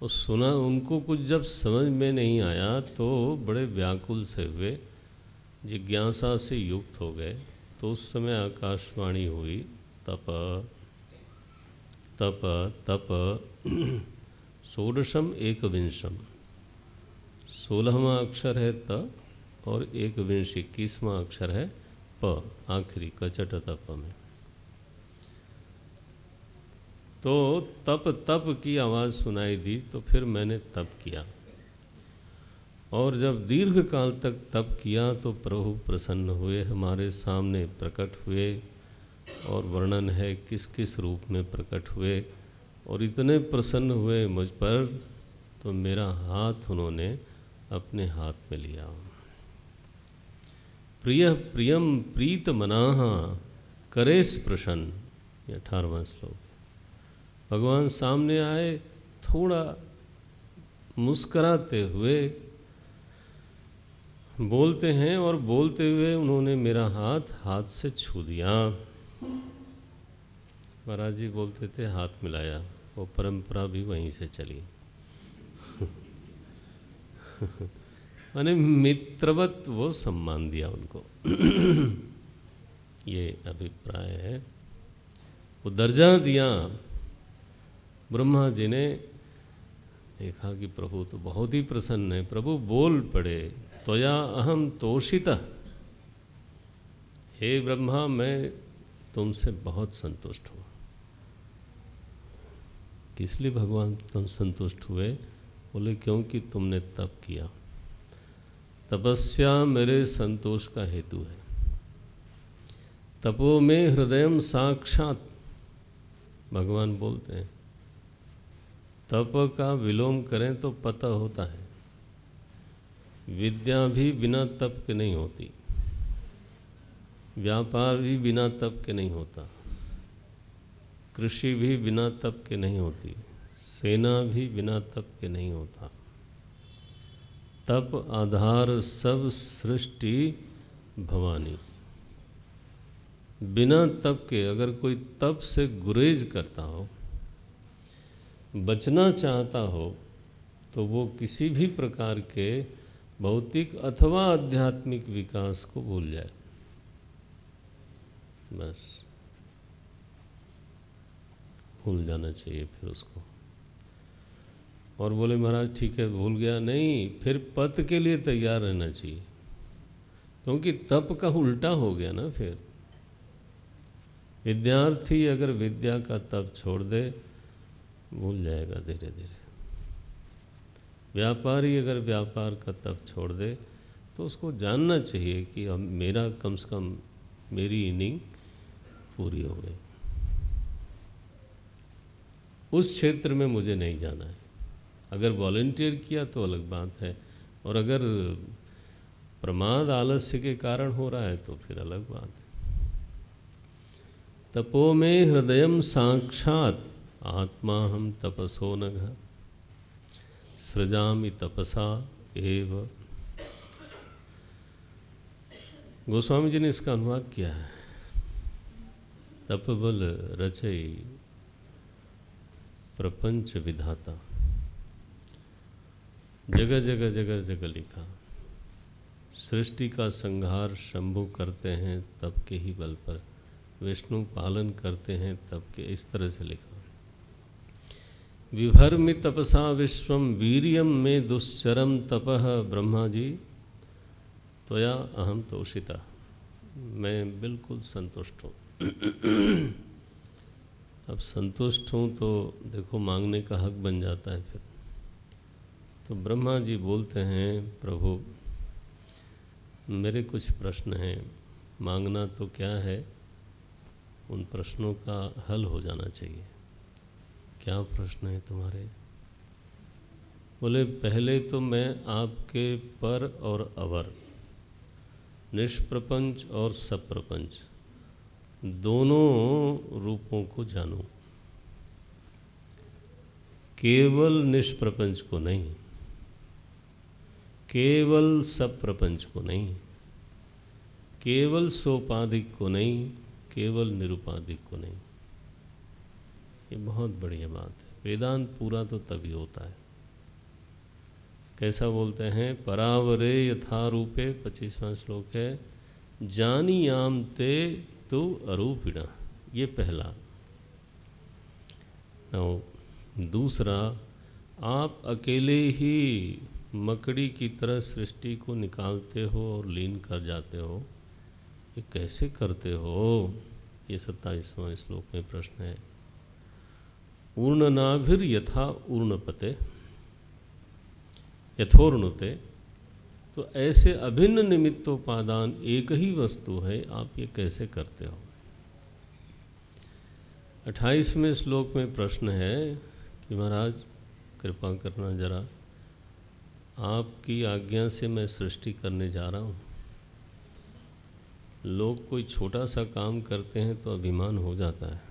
और सुना, उनको कुछ जब समझ में नहीं आया तो बड़े व्याकुल से हुए, जिज्ञासा से युक्त हो गए। तो उस समय आकाशवाणी हुई, तप तप तप षोडशम एकविंशम, 16वां अक्षर है त और 21वां अक्षर है प, आखिरी कचट तप में। तो तप तप की आवाज़ सुनाई दी, तो फिर मैंने तप किया, और जब दीर्घ काल तक तप किया तो प्रभु प्रसन्न हुए, हमारे सामने प्रकट हुए, और वर्णन है किस किस रूप में प्रकट हुए। और इतने प्रसन्न हुए मुझ पर, तो मेरा हाथ उन्होंने अपने हाथ में लिया। प्रिय प्रियम प्रीत मनाह करे स्पृशन, ये 18वां श्लोक। भगवान सामने आए, थोड़ा मुस्कराते हुए बोलते हैं, और बोलते हुए उन्होंने मेरा हाथ से छू दिया। महाराज जी बोलते थे हाथ मिलाया, वो परंपरा भी वहीं से चली। मैंने मित्रवत वो सम्मान दिया उनको। ये अभिप्राय है, वो दर्जा दिया। ब्रह्मा जी ने देखा कि प्रभु तो बहुत ही प्रसन्न है। प्रभु बोल पड़े, त्वया अहम तोषितः, हे ब्रह्मा मैं तुमसे बहुत संतुष्ट हूँ। किस लिए भगवान तुम संतुष्ट हुए? बोले क्योंकि तुमने तप किया। तपस्या मेरे संतोष का हेतु है। तपो में हृदयम साक्षात, भगवान बोलते हैं। तप का विलोम करें तो पता होता है। विद्या भी बिना तप के नहीं होती, व्यापार भी बिना तप के नहीं होता, कृषि भी बिना तप के नहीं होती, सेना भी बिना तप के नहीं होता। तप आधार सब सृष्टि भवानी। बिना तप के अगर कोई तप से गुरेज करता हो, बचना चाहता हो, तो वो किसी भी प्रकार के भौतिक अथवा आध्यात्मिक विकास को भूल जाए। बस भूल जाना चाहिए फिर उसको। और बोले महाराज ठीक है भूल गया, नहीं, फिर पत के लिए तैयार रहना चाहिए, क्योंकि तप का उल्टा हो गया ना। फिर विद्यार्थी अगर विद्या का तप छोड़ दे, भूल जाएगा धीरे धीरे। व्यापारी अगर व्यापार का तप छोड़ दे, तो उसको जानना चाहिए कि अब मेरा कम से कम मेरी इनिंग पूरी हो गई, उस क्षेत्र में मुझे नहीं जाना है। अगर वॉलंटियर किया तो अलग बात है, और अगर प्रमाद आलस्य के कारण हो रहा है तो फिर अलग बात है। तपो में हृदयम साक्षात आत्मा हम तपसो नघ सृजामि तपसा एव। गोस्वामी जी ने इसका अनुवाद किया है। तपबल रचई प्रपंच विधाता, जगह जगह जगह जगह लिखा। सृष्टि का संहार शंभु करते हैं तप के ही बल पर, विष्णु पालन करते हैं तप के, इस तरह से लिखा। विभर्मि तपसा विश्वम वीर्यम में दुश्चरम तपः, ब्रह्मा जी त्वया अहम तोषिता, मैं बिल्कुल संतुष्ट हूँ। अब संतुष्ट हूँ तो देखो मांगने का हक बन जाता है फिर। तो ब्रह्मा जी बोलते हैं प्रभु मेरे कुछ प्रश्न हैं, मांगना तो क्या है, उन प्रश्नों का हल हो जाना चाहिए। क्या प्रश्न है तुम्हारे? बोले पहले तो मैं आपके पर और अवर, निष्प्रपंच और सप्रपंच, दोनों रूपों को जानूं। केवल निष्प्रपंच को नहीं, केवल सप्रपंच को नहीं, केवल सोपाधिक को नहीं, केवल निरुपाधिक को नहीं। ये बहुत बढ़िया बात है। वेदांत पूरा तो तभी होता है कैसा बोलते हैं? परावरे यथा रूपे, 25वां श्लोक है, जानियाम ते तु अरूपिणा, ये पहला। दूसरा, आप अकेले ही मकड़ी की तरह सृष्टि को निकालते हो और लीन कर जाते हो, ये कैसे करते हो? ये 27वां श्लोक में प्रश्न है। ऊर्णनाभिर यथा ऊर्णपते यथोर्णुते, तो ऐसे अभिन्न निमित्तोपादान एक ही वस्तु है, आप ये कैसे करते हो? 28वें श्लोक में प्रश्न है कि महाराज कृपा करना जरा, आपकी आज्ञा से मैं सृष्टि करने जा रहा हूँ। लोग कोई छोटा सा काम करते हैं तो अभिमान हो जाता है।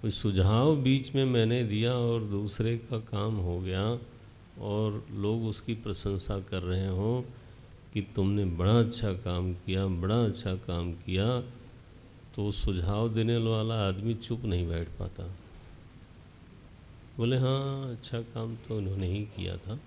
कोई सुझाव बीच में मैंने दिया और दूसरे का काम हो गया और लोग उसकी प्रशंसा कर रहे हों कि तुमने बड़ा अच्छा काम किया, बड़ा अच्छा काम किया, तो सुझाव देने वाला आदमी चुप नहीं बैठ पाता। बोले हाँ, अच्छा काम तो उन्होंने ही किया था,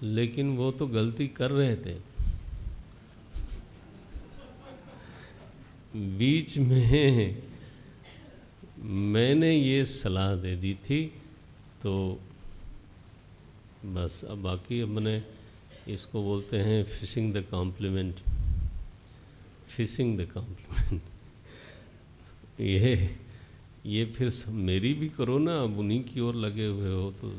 लेकिन वो तो गलती कर रहे थे। बीच में मैंने ये सलाह दे दी थी, तो बस अब बाकी अब मैंने इसको बोलते हैं fishing the compliment, fishing the compliment. ये फिर सब मेरी भी करो ना, अब उन्हीं की ओर लगे हुए हो तो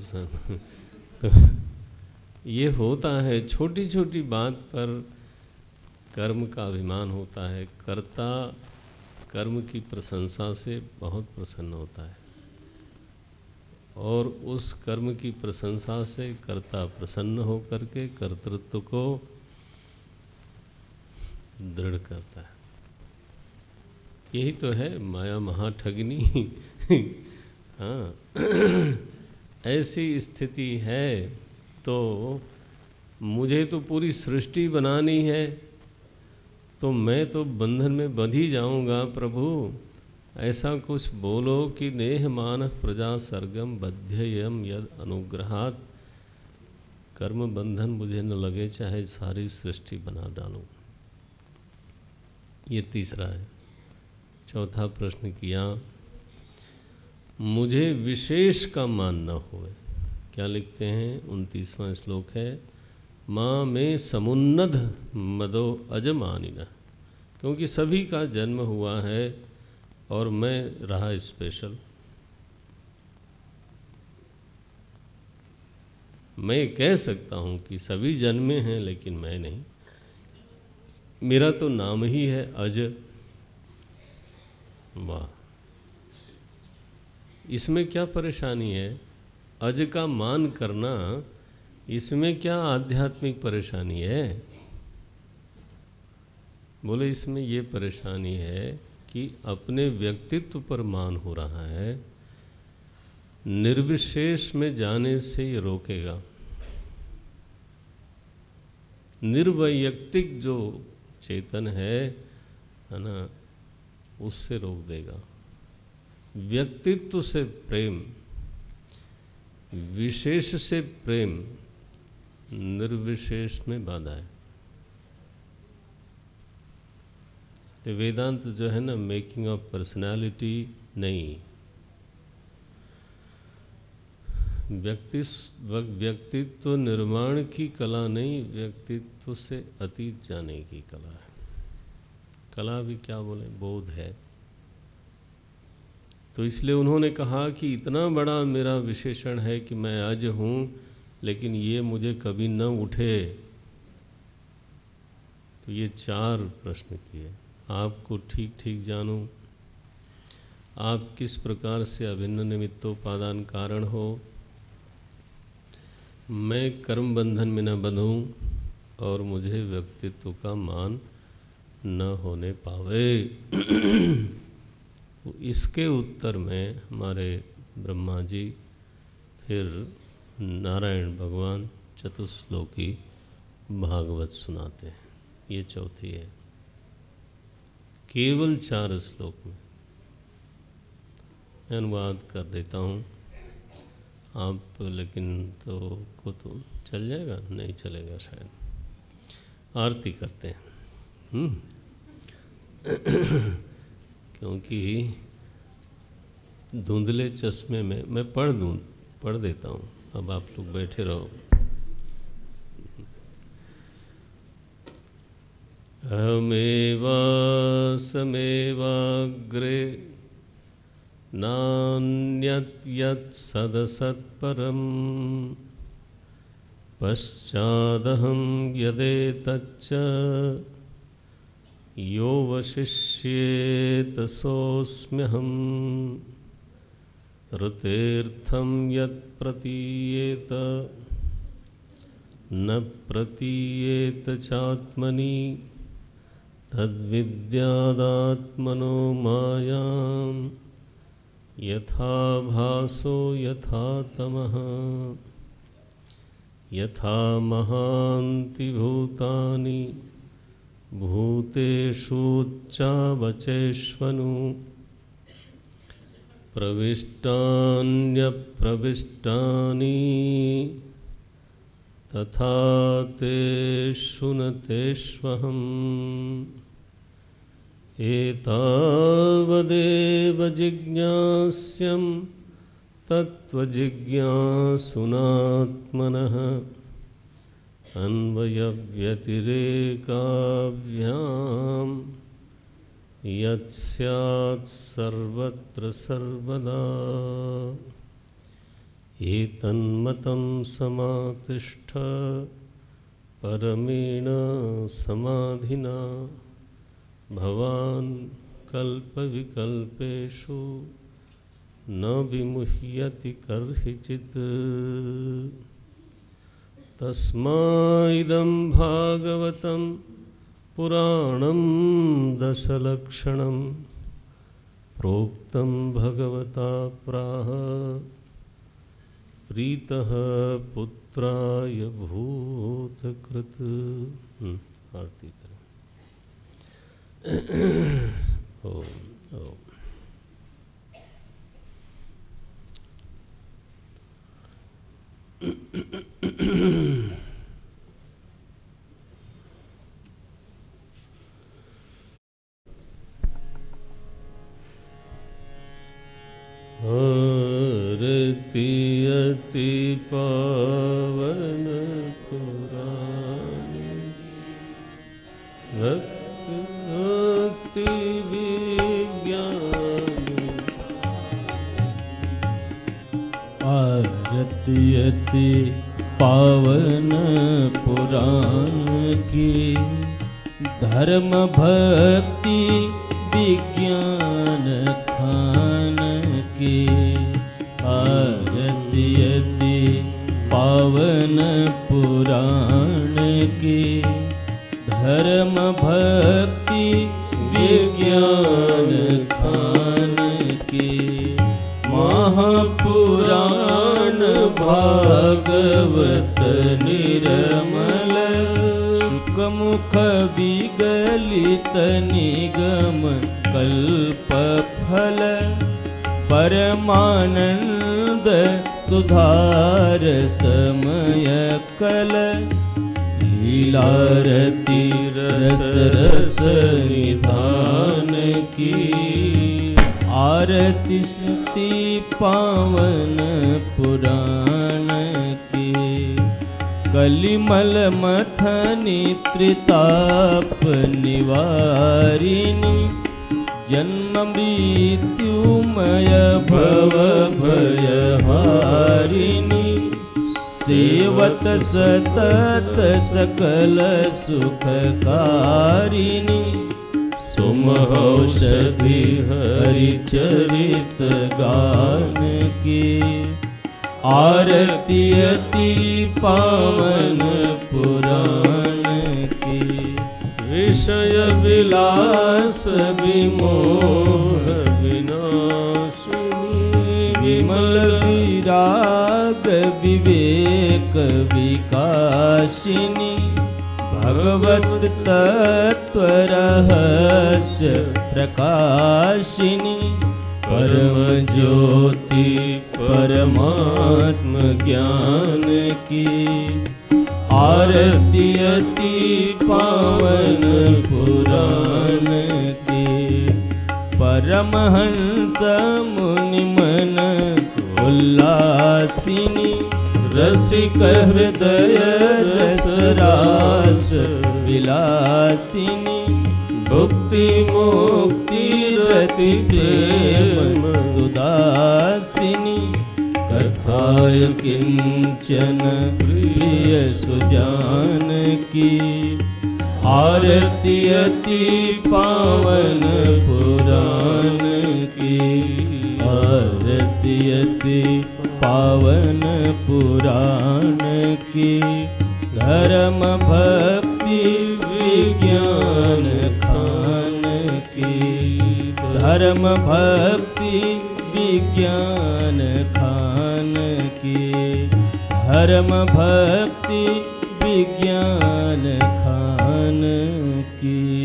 ये होता है। छोटी छोटी बात पर कर्म का अभिमान होता है। कर्ता कर्म की प्रशंसा से बहुत प्रसन्न होता है और उस कर्म की प्रशंसा से कर्ता प्रसन्न होकर के कर्तृत्व को दृढ़ करता है। यही तो है माया महाठगनी। हाँ, ऐसी स्थिति है तो मुझे तो पूरी सृष्टि बनानी है, तो मैं तो बंधन में बंध ही जाऊंगा। प्रभु ऐसा कुछ बोलो कि नेह मान प्रजा सर्गम बध्ययम यद अनुग्रहात्, कर्म बंधन मुझे न लगे, चाहे सारी सृष्टि बना डालूं। ये तीसरा है। चौथा प्रश्न किया, मुझे विशेष का मान न होए। क्या लिखते हैं? 29वां श्लोक है, माँ में समुन्नध मदो अजमानिना, क्योंकि सभी का जन्म हुआ है और मैं रहा स्पेशल। मैं कह सकता हूँ कि सभी जन्मे हैं लेकिन मैं नहीं। मेरा तो नाम ही है अज। वाह, इसमें क्या परेशानी है? अज का मान करना, इसमें क्या आध्यात्मिक परेशानी है? बोले इसमें ये परेशानी है कि अपने व्यक्तित्व पर मान हो रहा है, निर्विशेष में जाने से ये रोकेगा। निर्वैयक्तिक जो चेतन है ना, उससे रोक देगा। व्यक्तित्व से प्रेम, विशेष से प्रेम, निर्विशेष में बाधा है। वेदांत जो है ना, मेकिंग ऑफ पर्सनालिटी नहीं, व्यक्तित्व निर्माण की कला नहीं, व्यक्तित्व से अतीत जाने की कला है। कला भी क्या बोले, बोध है। तो इसलिए उन्होंने कहा कि इतना बड़ा मेरा विशेषण है कि मैं आज हूँ, लेकिन ये मुझे कभी न उठे। तो ये 4 प्रश्न किए। आपको ठीक ठीक जानूं, आप किस प्रकार से अभिन्न निमित्तोपादान कारण हो, मैं कर्म बंधन में न बंधूं और मुझे व्यक्तित्व का मान न होने पावे। तो इसके उत्तर में हमारे ब्रह्मा जी फिर नारायण भगवान चतुश्लोकी भागवत सुनाते हैं। ये चौथी है, केवल 4 श्लोक में। मैं अनुवाद कर देता हूँ। आप लेकिन तो को तो चल जाएगा, नहीं चलेगा शायद। आरती करते हैं क्योंकि धुंधले चश्मे में मैं पढ़ देता हूँ, अब आप लोग बैठे रहो। अहमेवासमेवाग्रे नान्यत् यत् सदसत्परं पश्चादहं यदेतच्च यो वशिष्येत सोऽस्म्यहम् ऋतेर्थं यत् प्रतीयेत न प्रतीयेत चात्मनि तद्विद्यादात्मनो मायां यथा भासो यथा तमः यथा महान्ति भूतानि भूतेषूच्चावचेष्वनु प्रविष्टान्यप्रविष्टानि तथा तेषु न तेष्वहम् एतावदेव जिज्ञास्यं तत्त्वजिज्ञासुनात्मनः अन्वयव्यतिरेकाभ्यां यत् स्यात् सर्वत्र सर्वदा एतन्मतं समातिष्ठ परमेण समाधिना भवान् कल्पविकल्पेषु न विमुह्यति कर्हिचित् तस्माइदं भागवतं पुराणं दशलक्षणं प्रोक्तं भगवता प्राह प्रीतः पुत्राय भूतकृत। आरती करें। ओम ओम। आरती अति पावन पुराण भक्ति विज्ञान। आरती अति पावन पुराण की धर्म भक्ति विज्ञान खान की। आरती अति पावन पुराण की धर्म भक्ति विज्ञान खान की। महापुराण भागवत निर्मल शुकमुख विगलित निगम कल्प फल परमानंद सुधार समय कल लीलारती रस रस निधान की। आरती स्तुति पावन पुराण की कलिमल मथनी त्रिताप निवारिणी जन्म मृत्युमय भव भयहारिणी सेवत सतत सकल सुखकारिणी सुमहौषधि हरिचरित गान की। आरती अति पावन पुराण की विषय विलास विमोह विनाशिनी विमल विराग विवेक विकासिनी भगवत तत्व रहस्य प्रकाशिनी परम ज्योति परमात्म ज्ञान की। आरती अति पावन पुराण की। परमहंस मुनि मन उल्लासिनी। रसिक हृदय रस रास विलासिनी। भुक्ति मुक्ति रति प्रेम सुदासिनी। कथाय किंचन प्रिय सुजान की। आरती अति पावन पुराण की। आरती अति पावन पुराण की। धर्म भक्ति विज्ञान खान की। धर्म भक्ति विज्ञान खान की। धर्म भक्ति विज्ञान खान की।